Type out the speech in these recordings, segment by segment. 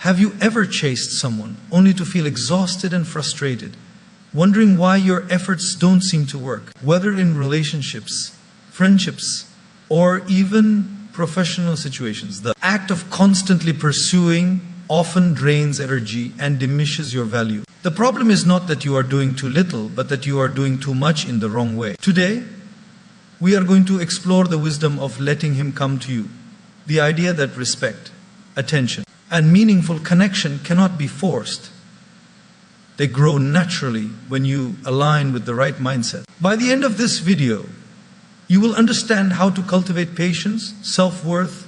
Have you ever chased someone only to feel exhausted and frustrated, wondering why your efforts don't seem to work? Whether in relationships, friendships, or even professional situations, the act of constantly pursuing often drains energy and diminishes your value. The problem is not that you are doing too little, but that you are doing too much in the wrong way. Today, we are going to explore the wisdom of letting him come to you. The idea that respect, attention, and meaningful connection cannot be forced. They grow naturally when you align with the right mindset. By the end of this video, you will understand how to cultivate patience, self-worth,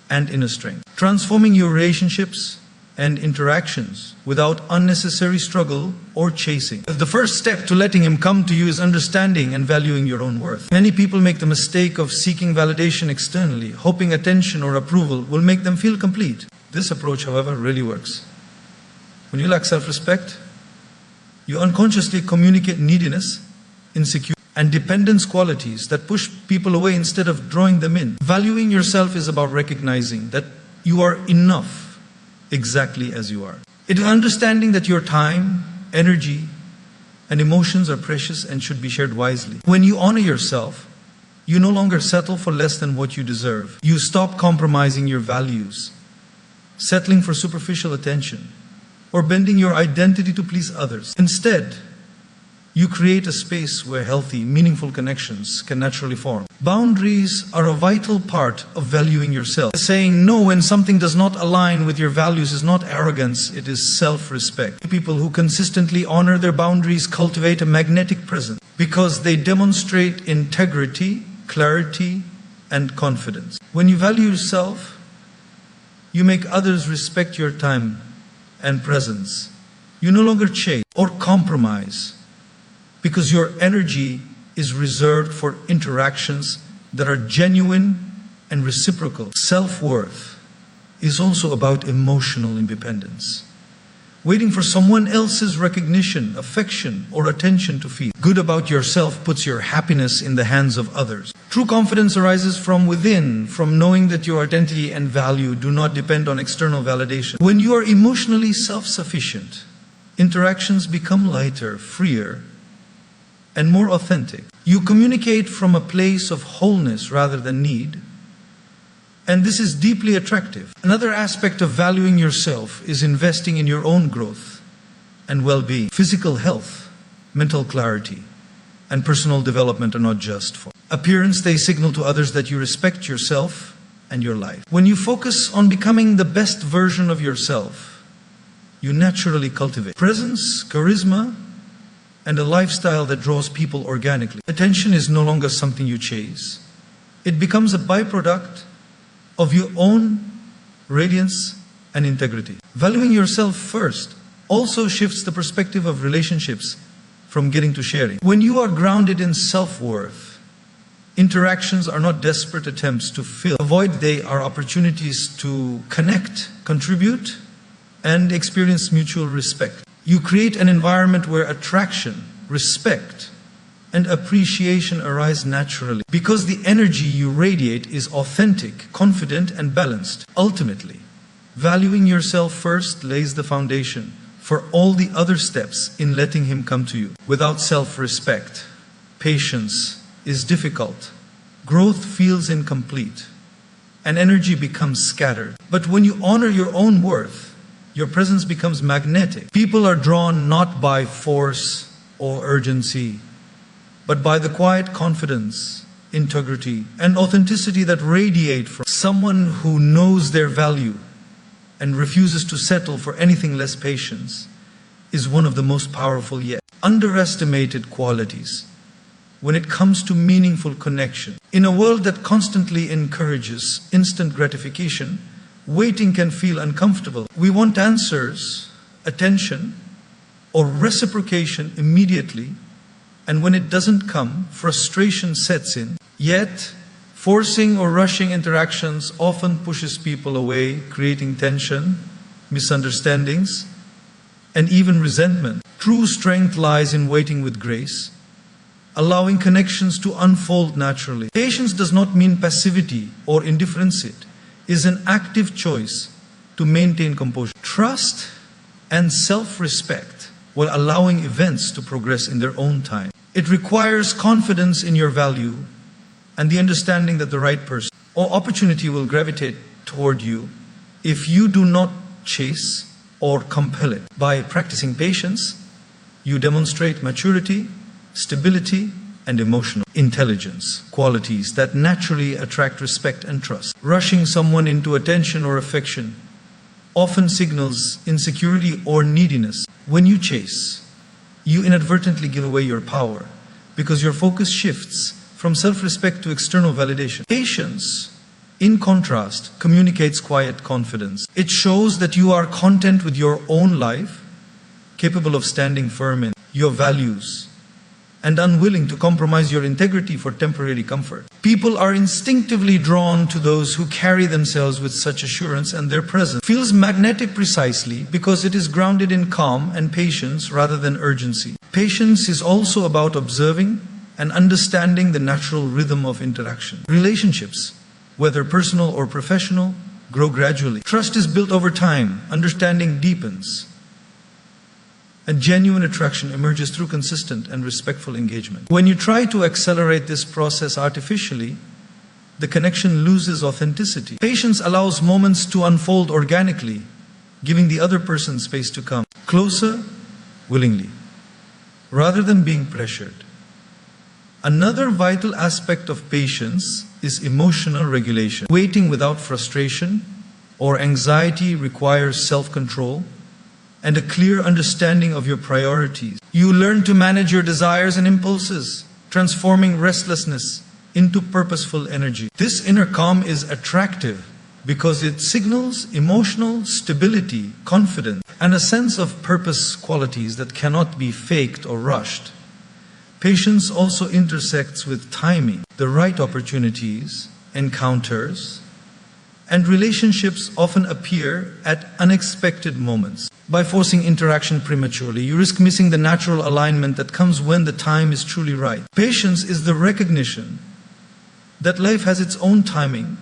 and inner strength, transforming your relationships and interactions without unnecessary struggle or chasing. The first step to letting him come to you is understanding and valuing your own worth. Many people make the mistake of seeking validation externally, hoping attention or approval will make them feel complete. This approach, however, really works. When you lack self-respect, you unconsciously communicate neediness, insecurity, and dependence qualities that push people away instead of drawing them in. Valuing yourself is about recognizing that you are enough exactly as you are. It is understanding that your time, energy, and emotions are precious and should be shared wisely. When you honor yourself, you no longer settle for less than what you deserve. You stop compromising your values, settling for superficial attention, or bending your identity to please others. Instead, you create a space where healthy, meaningful connections can naturally form. Boundaries are a vital part of valuing yourself. Saying no when something does not align with your values is not arrogance, it is self-respect. People who consistently honor their boundaries cultivate a magnetic presence because they demonstrate integrity, clarity, and confidence. When you value yourself, you make others respect your time and presence. You no longer chase or compromise, because your energy is reserved for interactions that are genuine and reciprocal. Self-worth is also about emotional independence. Waiting for someone else's recognition, affection, or attention to feel good about yourself puts your happiness in the hands of others. True confidence arises from within, from knowing that your identity and value do not depend on external validation. When you are emotionally self-sufficient, interactions become lighter, freer, and more authentic. You communicate from a place of wholeness rather than need, and this is deeply attractive. Another aspect of valuing yourself is investing in your own growth and well-being. Physical health, mental clarity, and personal development are not just for appearance. They signal to others that you respect yourself and your life. When you focus on becoming the best version of yourself, you naturally cultivate presence, charisma, and a lifestyle that draws people organically. Attention is no longer something you chase. It becomes a byproduct of your own radiance and integrity. Valuing yourself first also shifts the perspective of relationships from getting to sharing. When you are grounded in self-worth, interactions are not desperate attempts to fill a void. They are opportunities to connect, contribute, and experience mutual respect. You create an environment where attraction, respect, and appreciation arise naturally because the energy you radiate is authentic, confident, and balanced. Ultimately, valuing yourself first lays the foundation for all the other steps in letting him come to you. Without self-respect, patience is difficult, growth feels incomplete, and energy becomes scattered. But when you honor your own worth, your presence becomes magnetic. People are drawn not by force or urgency, but by the quiet confidence, integrity, and authenticity that radiate from someone who knows their value and refuses to settle for anything less. Patience is one of the most powerful yet underestimated qualities when it comes to meaningful connection. In a world that constantly encourages instant gratification, waiting can feel uncomfortable. We want answers, attention, or reciprocation immediately, and when it doesn't come, frustration sets in. Yet, forcing or rushing interactions often pushes people away, creating tension, misunderstandings, and even resentment. True strength lies in waiting with grace, allowing connections to unfold naturally. Patience does not mean passivity or indifference. It is an active choice to maintain composure. Trust and self-respect while allowing events to progress in their own time. It requires confidence in your value and the understanding that the right person or opportunity will gravitate toward you if you do not chase or compel it. By practicing patience, you demonstrate maturity, stability, and emotional intelligence, qualities that naturally attract respect and trust. Rushing someone into attention or affection often signals insecurity or neediness. When you chase, you inadvertently give away your power because your focus shifts from self-respect to external validation. Patience, in contrast, communicates quiet confidence. It shows that you are content with your own life, capable of standing firm in your values, and unwilling to compromise your integrity for temporary comfort. People are instinctively drawn to those who carry themselves with such assurance, and their presence feels magnetic precisely because it is grounded in calm and patience rather than urgency. Patience is also about observing and understanding the natural rhythm of interaction. Relationships, whether personal or professional, grow gradually. Trust is built over time, understanding deepens, and genuine attraction emerges through consistent and respectful engagement. When you try to accelerate this process artificially, the connection loses authenticity. Patience allows moments to unfold organically, giving the other person space to come closer willingly, rather than being pressured. Another vital aspect of patience is emotional regulation. Waiting without frustration or anxiety requires self-control and a clear understanding of your priorities. You learn to manage your desires and impulses, transforming restlessness into purposeful energy. This inner calm is attractive because it signals emotional stability, confidence, and a sense of purpose, qualities that cannot be faked or rushed. Patience also intersects with timing. The right opportunities, encounters, and relationships often appear at unexpected moments. By forcing interaction prematurely, you risk missing the natural alignment that comes when the time is truly right. Patience is the recognition that life has its own timing,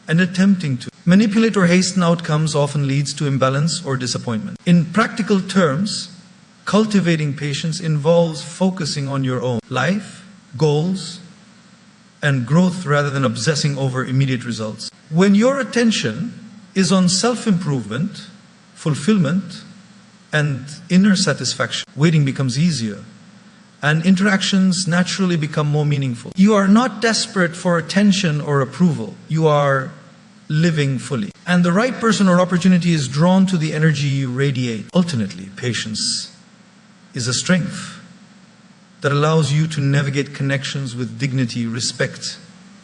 and attempting to manipulate or hasten outcomes often leads to imbalance or disappointment. In practical terms, cultivating patience involves focusing on your own life, goals, and growth rather than obsessing over immediate results. When your attention is on self-improvement, fulfillment, and inner satisfaction, waiting becomes easier, and interactions naturally become more meaningful. You are not desperate for attention or approval. You are living fully. And the right person or opportunity is drawn to the energy you radiate. Ultimately, patience is a strength that allows you to navigate connections with dignity, respect,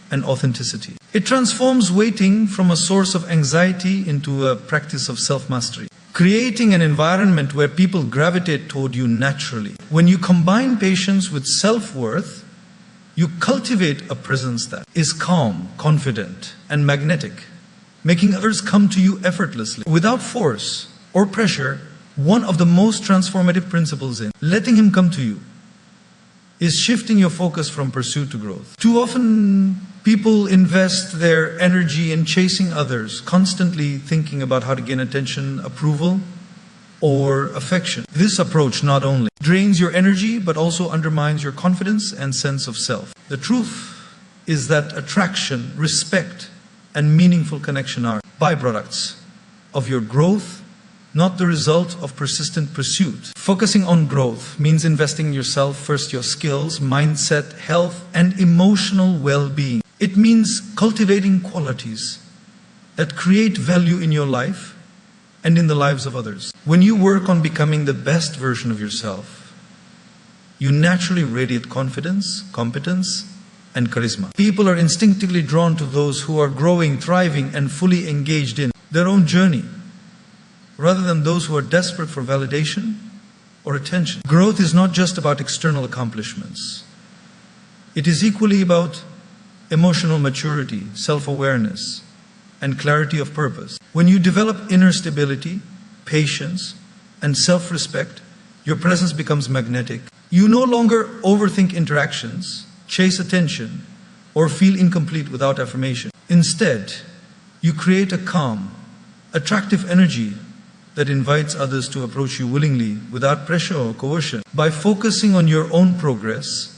and authenticity. It transforms waiting from a source of anxiety into a practice of self-mastery, creating an environment where people gravitate toward you naturally. When you combine patience with self-worth, you cultivate a presence that is calm, confident, and magnetic, making others come to you effortlessly, without force or pressure. One of the most transformative principles in letting him come to you is shifting your focus from pursuit to growth. Too often, people invest their energy in chasing others, constantly thinking about how to gain attention, approval, or affection. This approach not only drains your energy, but also undermines your confidence and sense of self. The truth is that attraction, respect, and meaningful connection are byproducts of your growth, not the result of persistent pursuit. Focusing on growth means investing in yourself first, your skills, mindset, health, and emotional well-being. It means cultivating qualities that create value in your life and in the lives of others. When you work on becoming the best version of yourself, you naturally radiate confidence, competence, and charisma. People are instinctively drawn to those who are growing, thriving, and fully engaged in their own journey, rather than those who are desperate for validation or attention. Growth is not just about external accomplishments. It is equally about emotional maturity, self-awareness, and clarity of purpose. When you develop inner stability, patience, and self-respect, your presence becomes magnetic. You no longer overthink interactions, chase attention, or feel incomplete without affirmation. Instead, you create a calm, attractive energy that invites others to approach you willingly without pressure or coercion. By focusing on your own progress,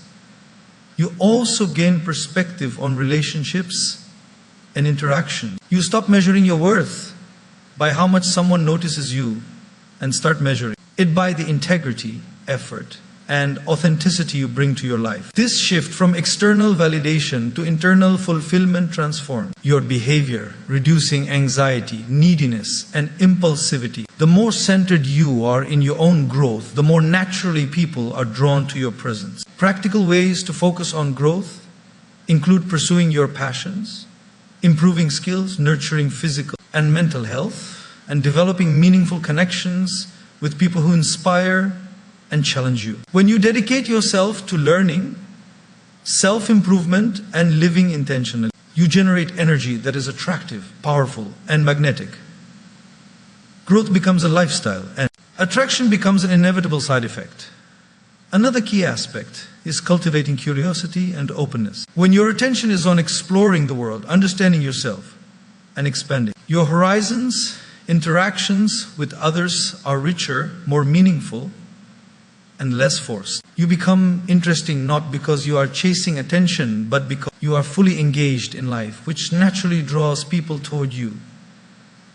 you also gain perspective on relationships and interaction. You stop measuring your worth by how much someone notices you and start measuring it by the integrity, effort, and authenticity you bring to your life. This shift from external validation to internal fulfillment transforms your behavior, reducing anxiety, neediness, and impulsivity. The more centered you are in your own growth, the more naturally people are drawn to your presence. Practical ways to focus on growth include pursuing your passions, improving skills, nurturing physical and mental health, and developing meaningful connections with people who inspire and challenge you. When you dedicate yourself to learning, self-improvement, and living intentionally, you generate energy that is attractive, powerful, and magnetic. Growth becomes a lifestyle, and attraction becomes an inevitable side effect. Another key aspect is cultivating curiosity and openness. When your attention is on exploring the world, understanding yourself, and expanding, your horizons, interactions with others are richer, more meaningful, and less forced. You become interesting not because you are chasing attention, but because you are fully engaged in life, which naturally draws people toward you.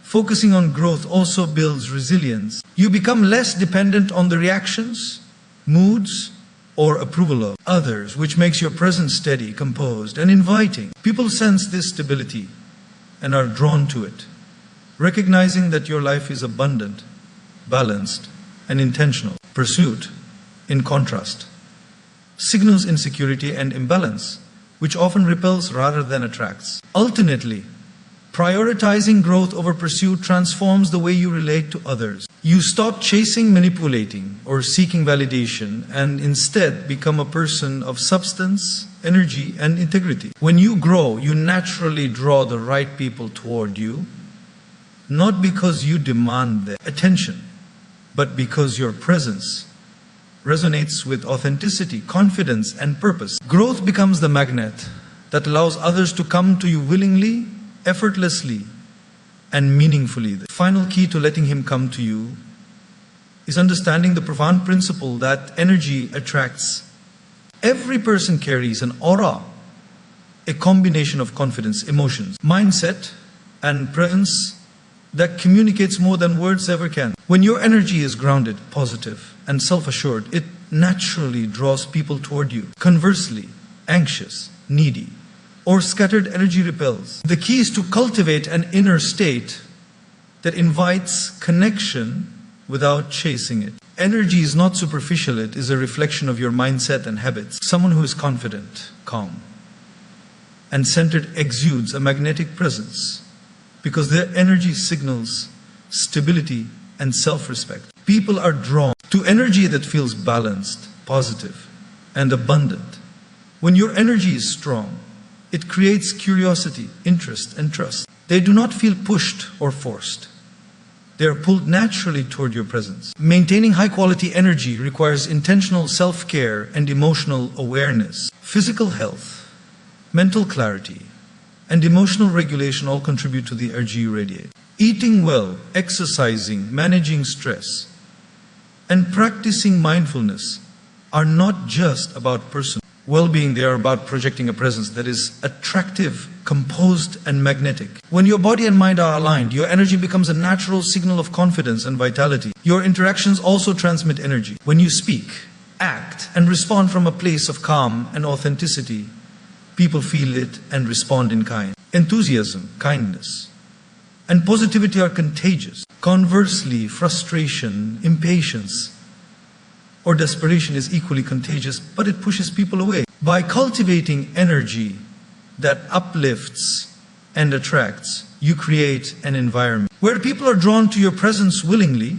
Focusing on growth also builds resilience. You become less dependent on the reactions, moods, or approval of others, which makes your presence steady, composed, and inviting. People sense this stability and are drawn to it, recognizing that your life is abundant, balanced, and intentional. Pursuit, in contrast, signals insecurity and imbalance, which often repels rather than attracts. Ultimately, prioritizing growth over pursuit transforms the way you relate to others. You stop chasing, manipulating, or seeking validation, and instead become a person of substance, energy, and integrity. When you grow, you naturally draw the right people toward you, not because you demand their attention, but because your presence resonates with authenticity, confidence, and purpose. Growth becomes the magnet that allows others to come to you willingly, effortlessly, and meaningfully. The final key to letting him come to you is understanding the profound principle that energy attracts. Every person carries an aura, a combination of confidence, emotions, mindset, and presence that communicates more than words ever can. When your energy is grounded, positive, and self-assured, it naturally draws people toward you. Conversely, anxious, needy, or scattered energy repels. The key is to cultivate an inner state that invites connection without chasing it. Energy is not superficial, it is a reflection of your mindset and habits. Someone who is confident, calm, and centered exudes a magnetic presence because their energy signals stability and self-respect. People are drawn to energy that feels balanced, positive, and abundant. When your energy is strong, it creates curiosity, interest, and trust. They do not feel pushed or forced. They are pulled naturally toward your presence. Maintaining high-quality energy requires intentional self-care and emotional awareness. Physical health, mental clarity, and emotional regulation all contribute to the energy you radiate. Eating well, exercising, managing stress, and practicing mindfulness are not just about personal well-being, they are about projecting a presence that is attractive, composed, and magnetic. When your body and mind are aligned, your energy becomes a natural signal of confidence and vitality. Your interactions also transmit energy. When you speak, act, and respond from a place of calm and authenticity, people feel it and respond in kind. Enthusiasm, kindness, and positivity are contagious. Conversely, frustration, impatience, or desperation is equally contagious, but it pushes people away. By cultivating energy that uplifts and attracts, you create an environment where people are drawn to your presence willingly,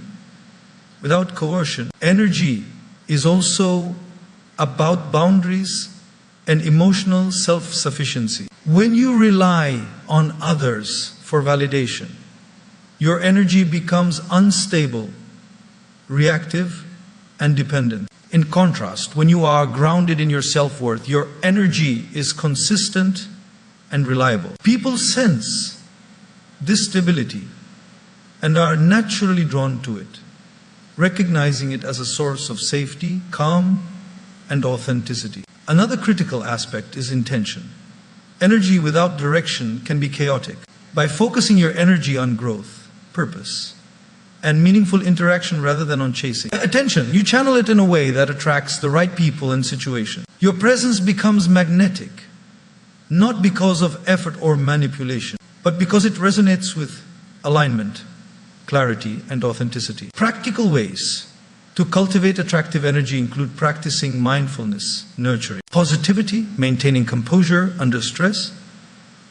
without coercion. Energy is also about boundaries and emotional self-sufficiency. When you rely on others for validation, your energy becomes unstable, reactive, and dependent. In contrast, when you are grounded in your self-worth, your energy is consistent and reliable. People sense this stability and are naturally drawn to it, recognizing it as a source of safety, calm, and authenticity. Another critical aspect is intention. Energy without direction can be chaotic. By focusing your energy on growth, purpose, and meaningful interaction rather than on chasing attention, you channel it in a way that attracts the right people and situation. Your presence becomes magnetic, not because of effort or manipulation, but because it resonates with alignment, clarity, and authenticity. Practical ways to cultivate attractive energy include practicing mindfulness, nurturing positivity, maintaining composure under stress,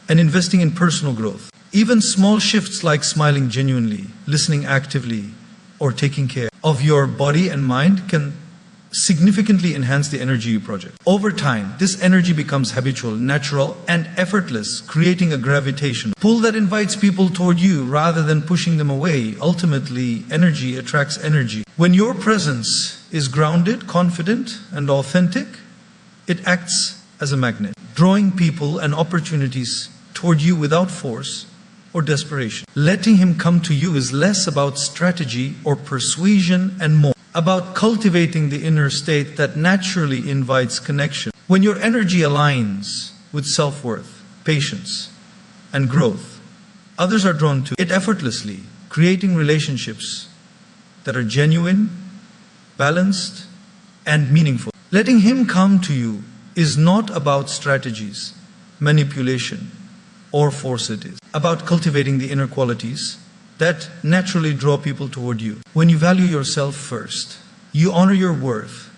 and investing in personal growth. Even small shifts like smiling genuinely, listening actively, or taking care of your body and mind can significantly enhance the energy you project. Over time, this energy becomes habitual, natural, and effortless, creating a gravitation pull that invites people toward you rather than pushing them away. Ultimately, energy attracts energy. When your presence is grounded, confident, and authentic, it acts as a magnet, drawing people and opportunities toward you without force or desperation. Letting him come to you is less about strategy or persuasion and more about cultivating the inner state that naturally invites connection. When your energy aligns with self-worth, patience, and growth, others are drawn to it effortlessly, creating relationships that are genuine, balanced, and meaningful. Letting him come to you is not about strategies, manipulation, or force. It is about cultivating the inner qualities that naturally draw people toward you. When you value yourself first, you honor your worth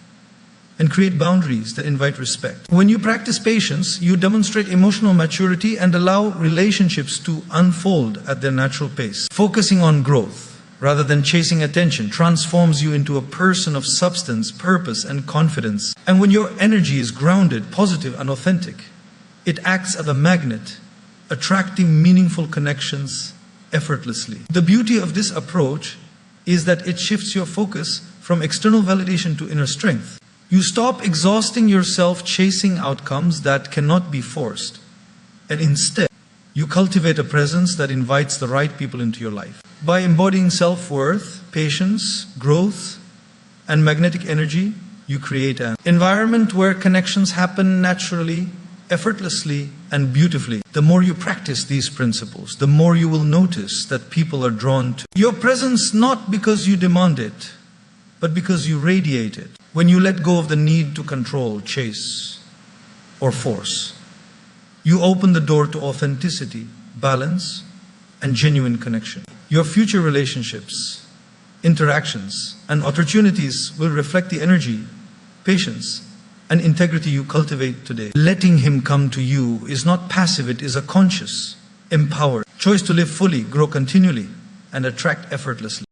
and create boundaries that invite respect. When you practice patience, you demonstrate emotional maturity and allow relationships to unfold at their natural pace. Focusing on growth rather than chasing attention transforms you into a person of substance, purpose, and confidence. And when your energy is grounded, positive, and authentic, it acts as a magnet, attracting meaningful connections effortlessly. The beauty of this approach is that it shifts your focus from external validation to inner strength. You stop exhausting yourself chasing outcomes that cannot be forced, and instead, you cultivate a presence that invites the right people into your life. By embodying self-worth, patience, growth, and magnetic energy, you create an environment where connections happen naturally, effortlessly, and beautifully. The more you practice these principles, the more you will notice that people are drawn to your presence, not because you demand it, but because you radiate it. When you let go of the need to control, chase, or force, you open the door to authenticity, balance, and genuine connection. Your future relationships, interactions, and opportunities will reflect the energy, patience, and integrity you cultivate today. Letting him come to you is not passive, it is a conscious, empowered choice to live fully, grow continually, and attract effortlessly.